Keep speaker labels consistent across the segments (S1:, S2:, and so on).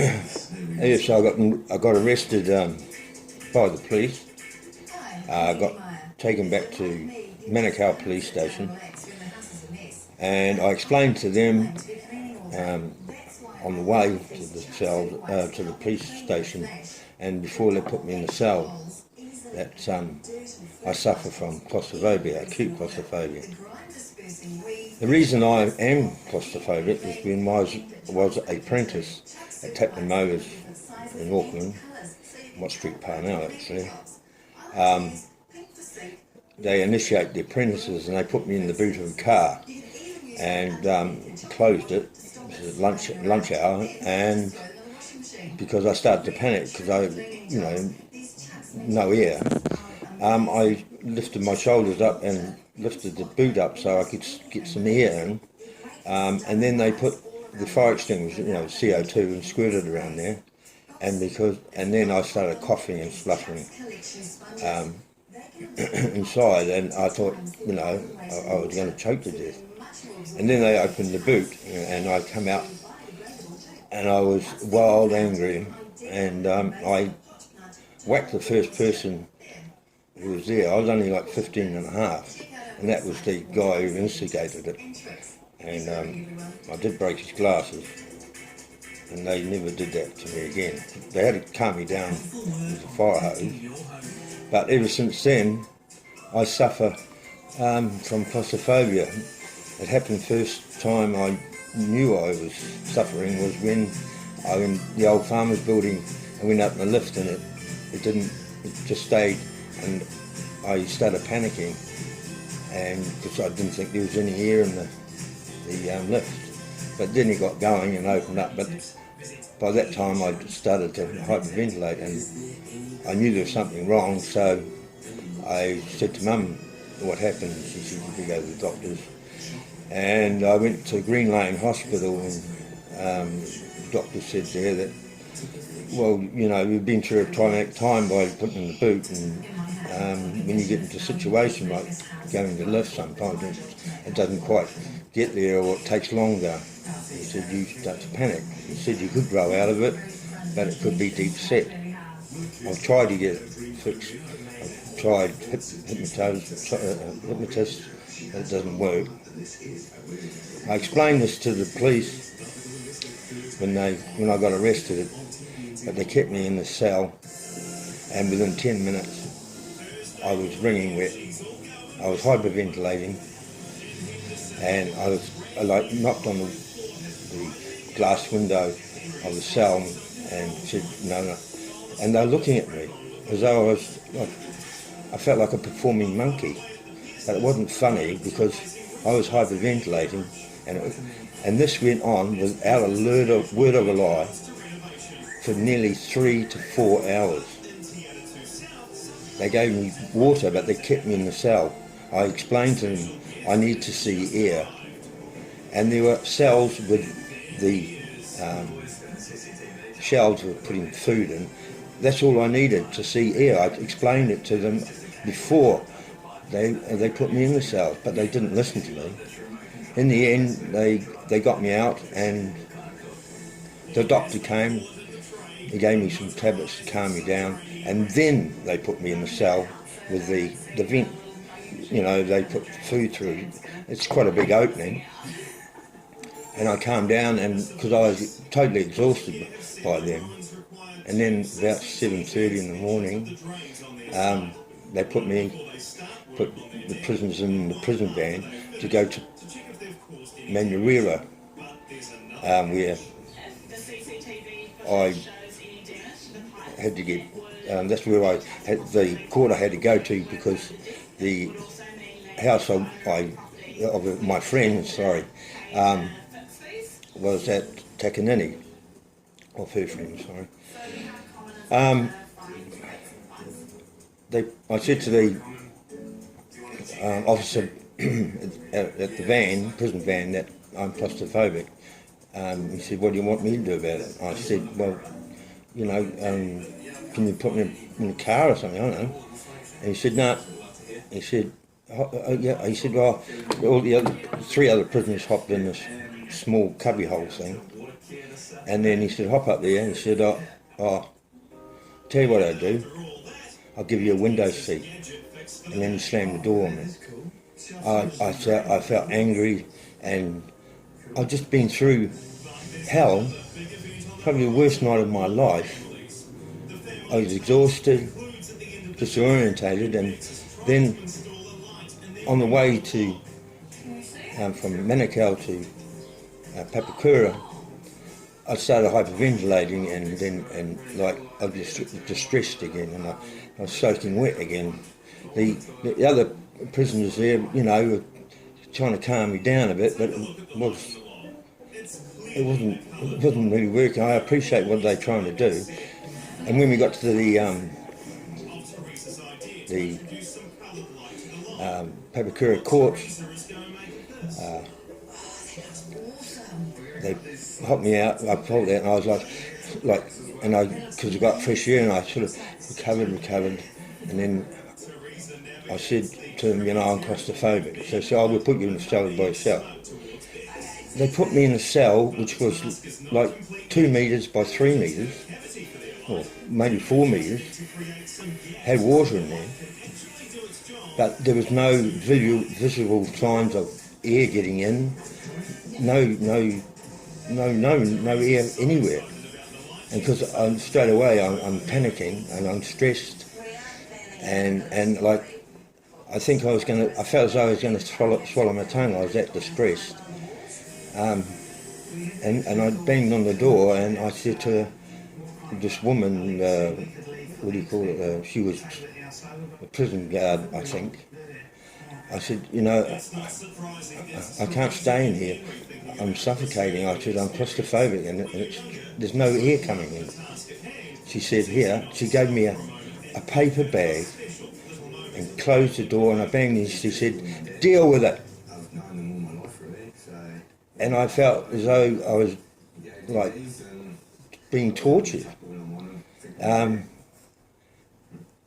S1: Yes, I got arrested by the police. I got taken back to Manukau police station, and I explained to them um, on the way to the cell, to the police station, and before they put me in the cell, that I suffer from claustrophobia, acute claustrophobia. The reason I am claustrophobic is when I was an apprentice at Tapman Motors in Auckland, Watt Street Parnell actually. They initiate the apprentices and they put me in the boot of a car and closed it. It was lunch hour, and because I started to panic because no air. I lifted my shoulders up and lifted the boot up so I could get some air in, and then they put the fire extinguisher, CO2, and squirted around there, and then I started coughing and spluttering inside, and I thought, I was going to choke to death. And then they opened the boot, and I come out, and I was wild angry, and I whacked the first person who was there. I was only like 15 and a half, and that was the guy who instigated it. And I did break his glasses, and they never did that to me again. They had to calm me down with a fire hose, but ever since then I suffer from claustrophobia. It happened first time I knew I was suffering was when I was in the old farmer's building. I went up in the lift and it just stayed, and I started panicking, and because I didn't think there was any air in the lift. But then it got going and opened up, but by that time I started to hyperventilate, and I knew there was something wrong, so I said to Mum what happened. She said, "You go to the doctors." And I went to Green Lane Hospital, and the doctor said there that, well, we've been through a traumatic time by putting in the boot, and when you get into a situation like going to lift, sometimes it doesn't quite get there, or it takes longer. He said you start to panic. He said you could grow out of it, but it could be deep set. I've tried to get it fixed. I've tried hypnotist, but it doesn't work. I explained this to the police when I got arrested, but they kept me in the cell, and within 10 minutes I was wringing wet. I was hyperventilating, and I knocked on the glass window of the cell and said no, and they're looking at me as though I felt like a performing monkey, but it wasn't funny because I was hyperventilating, and this went on without a word of a lie for nearly 3 to 4 hours. They gave me water, but they kept me in the cell. I explained to them I need to see air, and there were cells with the shelves for putting food in. That's all I needed, to see air. I explained it to them before they put me in the cell, but they didn't listen to me. In the end, they got me out, and the doctor came. He gave me some tablets to calm me down, and then they put me in the cell with the vent. They put food through. It's quite a big opening, and I calmed down, and because I was totally exhausted by then. And then about 7:30 in the morning, they put the prisoners in the prison van to go to Manurewa, where I had to get, that's where the court I had to go to, because the house of my friend, was at Takanini, of her friend, sorry. I said to the officer at the prison van, that I'm claustrophobic. He said, "What do you want me to do about it?" I said, "Well, can you put me in a car or something? I don't know." And he said, "No." He said, "Yeah." He said, "Well, all the 3 other prisoners hopped in this small cubbyhole thing, And then he said, hop up there, and he said, tell you what I'll do, I'll give you a window seat. And then he slammed the door on me. I felt angry, and I'd just been through hell, probably the worst night of my life. I was exhausted, disorientated, and then on the way to from Manukau to Papakura, I started hyperventilating, and I was distressed again, and I was soaking wet again. The other prisoners there, were trying to calm me down a bit, but it wasn't really working. I appreciate what they're trying to do. And when we got to the Papakura courts, they helped me out. I pulled out, and I was because I got fresh air, and I sort of recovered, and then I said to them, I'm claustrophobic. So they said, we'll put you in a cell by yourself. They put me in a cell which was like 2 metres by 3 metres, or maybe 4 metres, had water in there, but there was no visible signs of air getting in, no air anywhere. And because straight away I'm panicking and I'm stressed, and I think I felt as though I was going to swallow my tongue. I was that distressed. And I banged on the door, and I said to this woman, what do you call it, she was a prison guard, I think. I said, I can't stay in here. I'm suffocating. I said, I'm claustrophobic, and there's no air coming in. She said, here. She gave me a paper bag and closed the door, and I banged and she said, deal with it. And I felt as though I was like being tortured,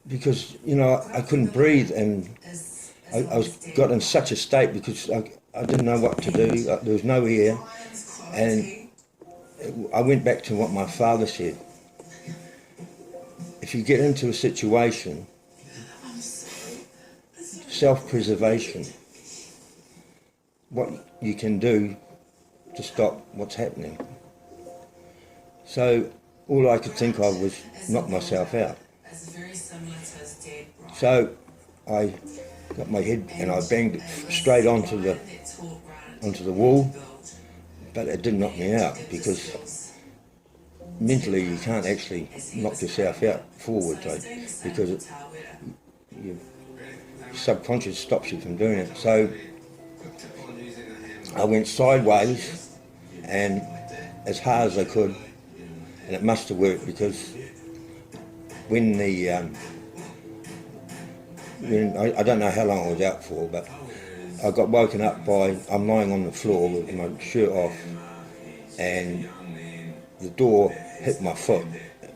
S1: because I couldn't breathe, and I got in such a state because I didn't know what to do. There was no air, and I went back to what my father said. If you get into a situation, self-preservation, what you can do to stop what's happening. So all I could think of was knock myself out. So I got my head and I banged it straight onto the wall, but it didn't knock me out, because mentally you can't actually knock yourself out forward, because your subconscious stops you from doing it. So I went sideways and as hard as I could, and it must have worked, because when I don't know how long I was out for, but I got woken up by, I'm lying on the floor with my shirt off, and the door hit my foot,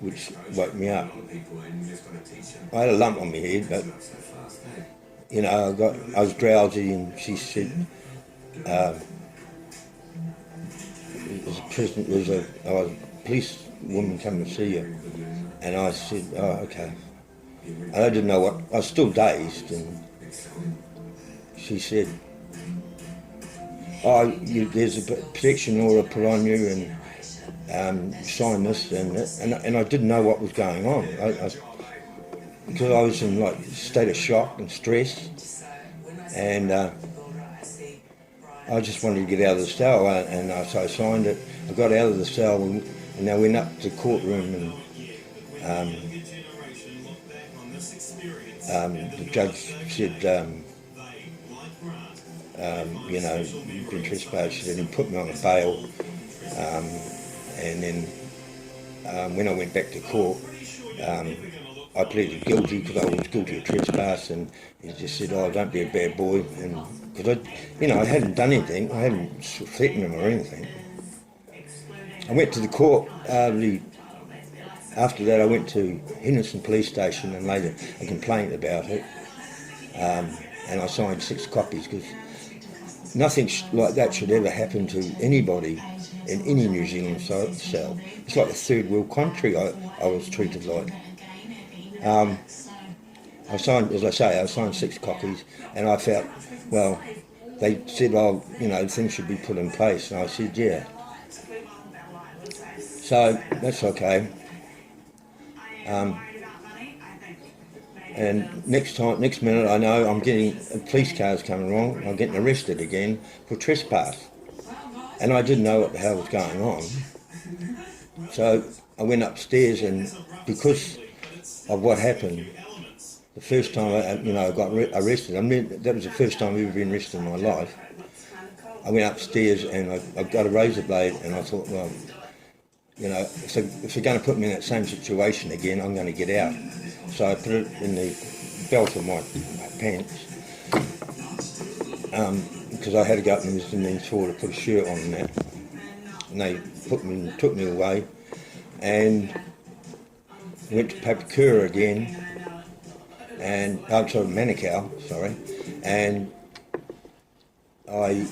S1: which woke me up. I had a lump on my head, but I was drowsy, and she said, there's a police woman coming to see you, and I said, oh, okay. And I didn't know what, I was still dazed, and she said, oh, there's a protection order put on you, and sign this, and I didn't know what was going on, because I was in a state of shock and stress, and I just wanted to get out of the cell, and so I signed it. I got out of the cell, and I went up to the courtroom, and the judge said, you've been trespassed, and he put me on a bail, and then when I went back to court, I pleaded guilty because I was guilty of trespass, and he just said, oh, don't be a bad boy, and because I hadn't done anything, I hadn't threatened him or anything. I went to the court. After that, I went to Henderson Police Station and laid a complaint about it, and I signed 6 copies, because nothing like that should ever happen to anybody. in any New Zealand cell. It's like a third world country I was treated like. I signed, as I say, I signed 6 copies, and I felt, well, they said, oh, you know, things should be put in place, and I said, yeah. So that's okay. And next minute, I know I'm getting a police car's coming along. I'm getting arrested again for trespass, and I didn't know what the hell was going on. So I went upstairs, and because of what happened, the first time I got arrested. I mean, that was the first time I've ever been arrested in my life. I went upstairs and I got a razor blade, and I thought, well, you know, if they're going to put me in that same situation again, I'm going to get out. So I put it in the belt of my pants, because I had to go up in the store to put a shirt on and that. And they took me away, and went to Papakura again, and Manukau, sorry, and I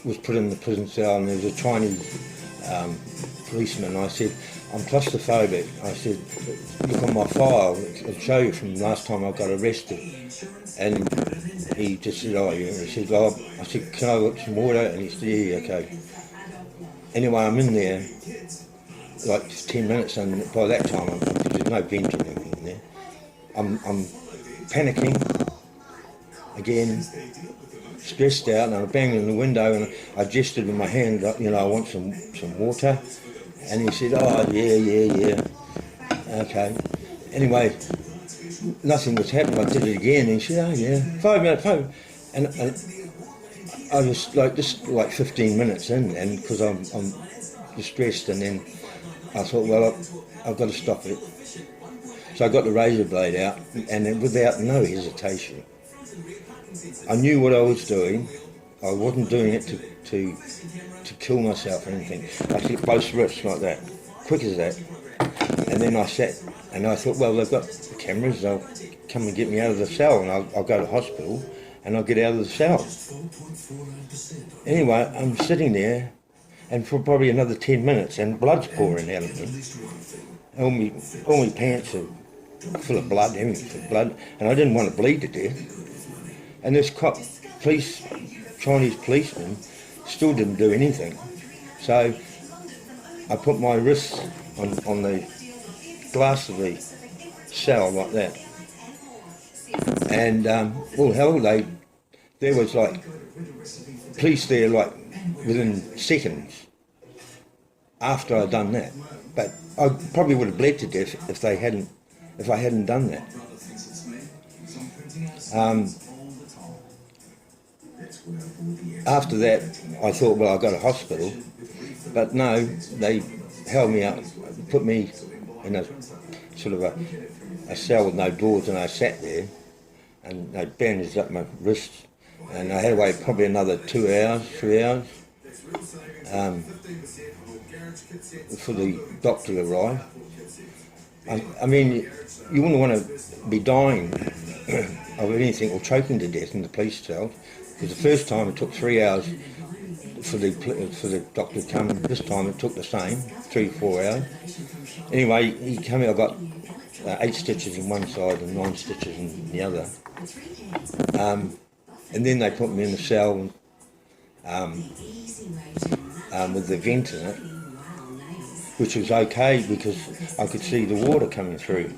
S1: was put in the prison cell, and there was a Chinese policeman. I said, I'm claustrophobic. I said, look on my file, it'll show you from the last time I got arrested. And he just said, oh, yeah. He said, oh, I said, can I look some water? And he said, yeah, okay. Anyway, I'm in there like 10 minutes, and by that time, there's no vent or anything in there. I'm panicking again, stressed out, and I'm banging the window, and I gestured with my hand, you know, I want some water. And he said, oh, yeah, okay. Anyway, nothing was happening. I did it again, and he said, oh, yeah, 5 minutes. And I was just like 15 minutes in, and because I'm distressed, and then I thought, well, I've got to stop it. So I got the razor blade out, and then without no hesitation, I knew what I was doing. I wasn't doing it to kill myself or anything. I slit both wrists like that, quick as that. And then I sat, and I thought, well, they've got the cameras, they'll come and get me out of the cell, and I'll go to hospital, and I'll get out of the cell. Anyway, I'm sitting there, and for probably another 10 minutes, and blood's pouring out of me. All my pants are full of blood, everything of blood, and I didn't want to bleed to death. And this Chinese policeman still didn't do anything. So I put my wrists on the glass of the cell like that. And, well, hell, there was like police there like within seconds after I'd done that. But I probably would have bled to death if I hadn't done that. After that, I thought, well, I'll go to hospital, but no, they held me up, put me in a sort of a cell with no doors, and I sat there, and they bandaged up my wrists, and I had to wait probably another 2 hours, 3 hours, for the doctor to arrive. I mean, you wouldn't want to be dying of anything or choking to death in the police cell. Because the first time it took 3 hours for the doctor to come. This time it took the same, 3 or 4 hours. Anyway, he came out. I got 8 stitches in one side and 9 stitches in the other. And then they put me in the cell with the vent in it, which was okay because I could see the water coming through.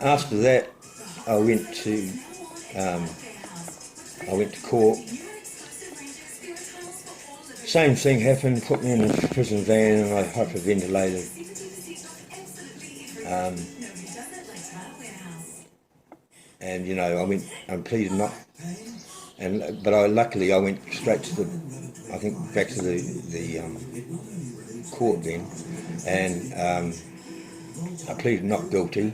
S1: After that, I went to court. Same thing happened. Put me in a prison van, and I hyperventilated. And you know, I pleaded not. But luckily I went straight to back to the court then, and I pleaded not guilty.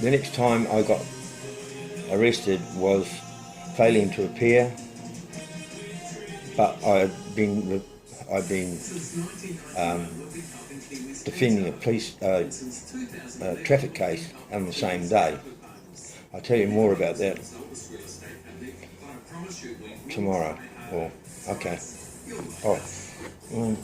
S1: The next time I got arrested was failing to appear, but I I've been defending a police traffic case on the same day. I'll tell you more about that tomorrow. Okay. All right.